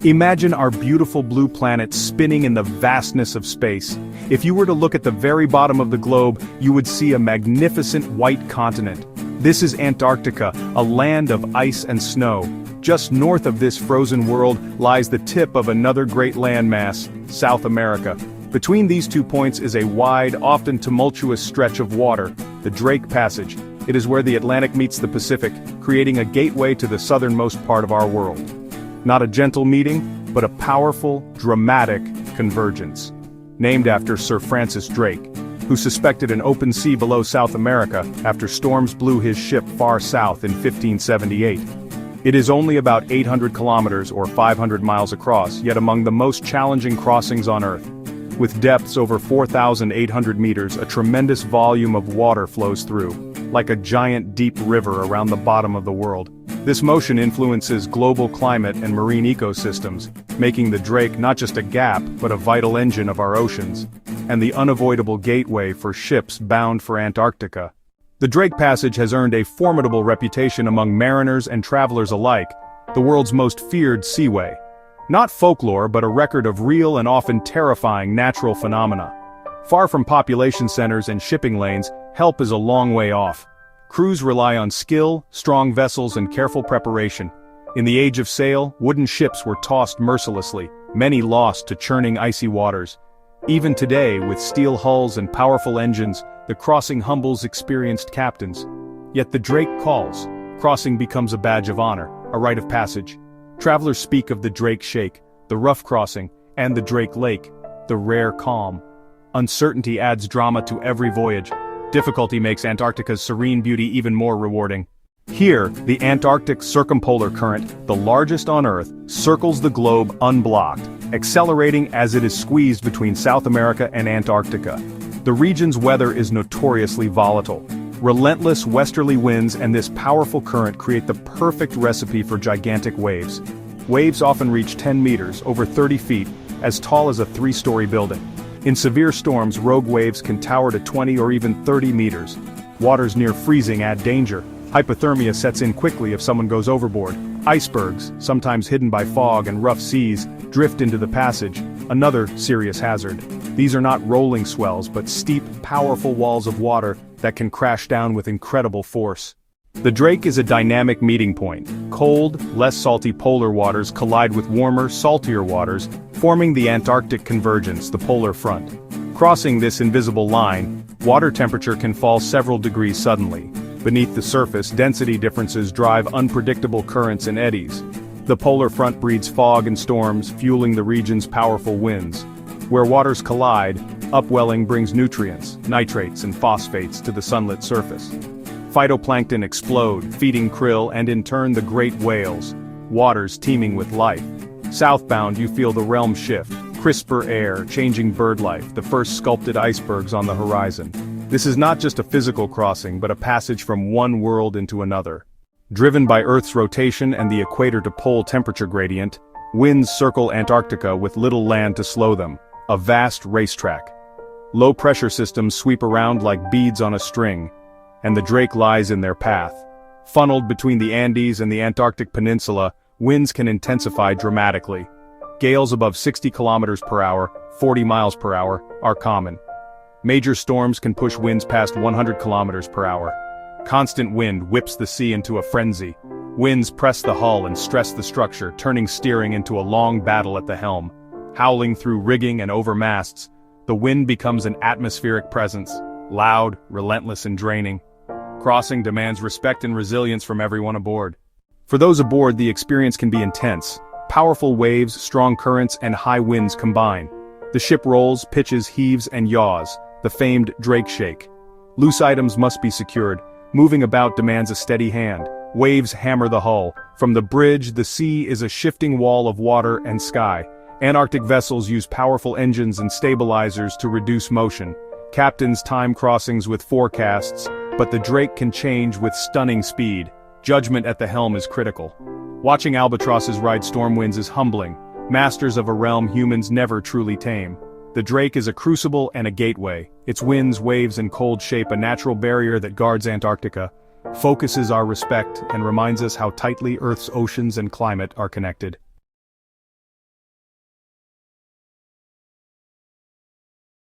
Imagine our beautiful blue planet spinning in the vastness of space. If you were to look at the very bottom of the globe, you would see a magnificent white continent. This is Antarctica, a land of ice and snow. Just north of this frozen world lies the tip of another great landmass, South America. Between these 2 points is a wide, often tumultuous stretch of water, the Drake Passage. It is where the Atlantic meets the Pacific, creating a gateway to the southernmost part of our world. Not a gentle meeting, but a powerful, dramatic convergence. Named after Sir Francis Drake, who suspected an open sea below South America after storms blew his ship far south in 1578. It is only about 800 kilometers or 500 miles across, yet among the most challenging crossings on Earth. With depths over 4,800 meters, a tremendous volume of water flows through, like a giant deep river around the bottom of the world. This motion influences global climate and marine ecosystems, making the Drake not just a gap, but a vital engine of our oceans, and the unavoidable gateway for ships bound for Antarctica. The Drake Passage has earned a formidable reputation among mariners and travelers alike, the world's most feared seaway. Not folklore, but a record of real and often terrifying natural phenomena. Far from population centers and shipping lanes, help is a long way off. Crews rely on skill, strong vessels, and careful preparation. In the age of sail, wooden ships were tossed mercilessly, many lost to churning icy waters. Even today, with steel hulls and powerful engines, the crossing humbles experienced captains. Yet the Drake calls. Crossing becomes a badge of honor, a rite of passage. Travelers speak of the Drake Shake, the rough crossing, and the Drake Lake, the rare calm. Uncertainty adds drama to every voyage. Difficulty makes Antarctica's serene beauty even more rewarding. Here, the Antarctic Circumpolar Current, the largest on Earth, circles the globe unblocked, accelerating as it is squeezed between South America and Antarctica. The region's weather is notoriously volatile. Relentless westerly winds and this powerful current create the perfect recipe for gigantic waves. Waves often reach 10 meters, over 30 feet, as tall as a 3-story building. In severe storms, rogue waves can tower to 20 or even 30 meters. Waters near freezing add danger. Hypothermia sets in quickly if someone goes overboard. Icebergs, sometimes hidden by fog and rough seas, drift into the passage, another serious hazard. These are not rolling swells, but steep, powerful walls of water that can crash down with incredible force. The Drake is a dynamic meeting point. Cold, less salty polar waters collide with warmer, saltier waters, forming the Antarctic convergence, the polar front. Crossing this invisible line, water temperature can fall several degrees suddenly. Beneath the surface, density differences drive unpredictable currents and eddies. The polar front breeds fog and storms, fueling the region's powerful winds. Where waters collide, upwelling brings nutrients, nitrates and phosphates to the sunlit surface. Phytoplankton explode, feeding krill and in turn the great whales, waters teeming with life. Southbound you feel the realm shift, crisper air, changing bird life, the first sculpted icebergs on the horizon. This is not just a physical crossing but a passage from one world into another. Driven by Earth's rotation and the equator to pole temperature gradient, winds circle Antarctica with little land to slow them, a vast racetrack. Low-pressure systems sweep around like beads on a string, and the Drake lies in their path. Funneled between the Andes and the Antarctic Peninsula, winds can intensify dramatically. Gales above 60 kilometers per hour, 40 miles per hour, are common. Major storms can push winds past 100 kilometers per hour. Constant wind whips the sea into a frenzy. Winds press the hull and stress the structure, turning steering into a long battle at the helm. Howling through rigging and over masts, the wind becomes an atmospheric presence, loud, relentless and draining. Crossing demands respect and resilience from everyone aboard. For those aboard, the experience can be intense. Powerful waves, strong currents, and high winds combine. The ship rolls, pitches, heaves, and yaws, the famed Drake Shake. Loose items must be secured. Moving about demands a steady hand. Waves hammer the hull. From the bridge, the sea is a shifting wall of water and sky. Antarctic vessels use powerful engines and stabilizers to reduce motion. Captains time crossings with forecasts, but the Drake can change with stunning speed. Judgment at the helm is critical. Watching albatrosses ride storm winds is humbling, masters of a realm humans never truly tame. The Drake is a crucible and a gateway. Its winds, waves, and cold shape a natural barrier that guards Antarctica, focuses our respect, and reminds us how tightly Earth's oceans and climate are connected.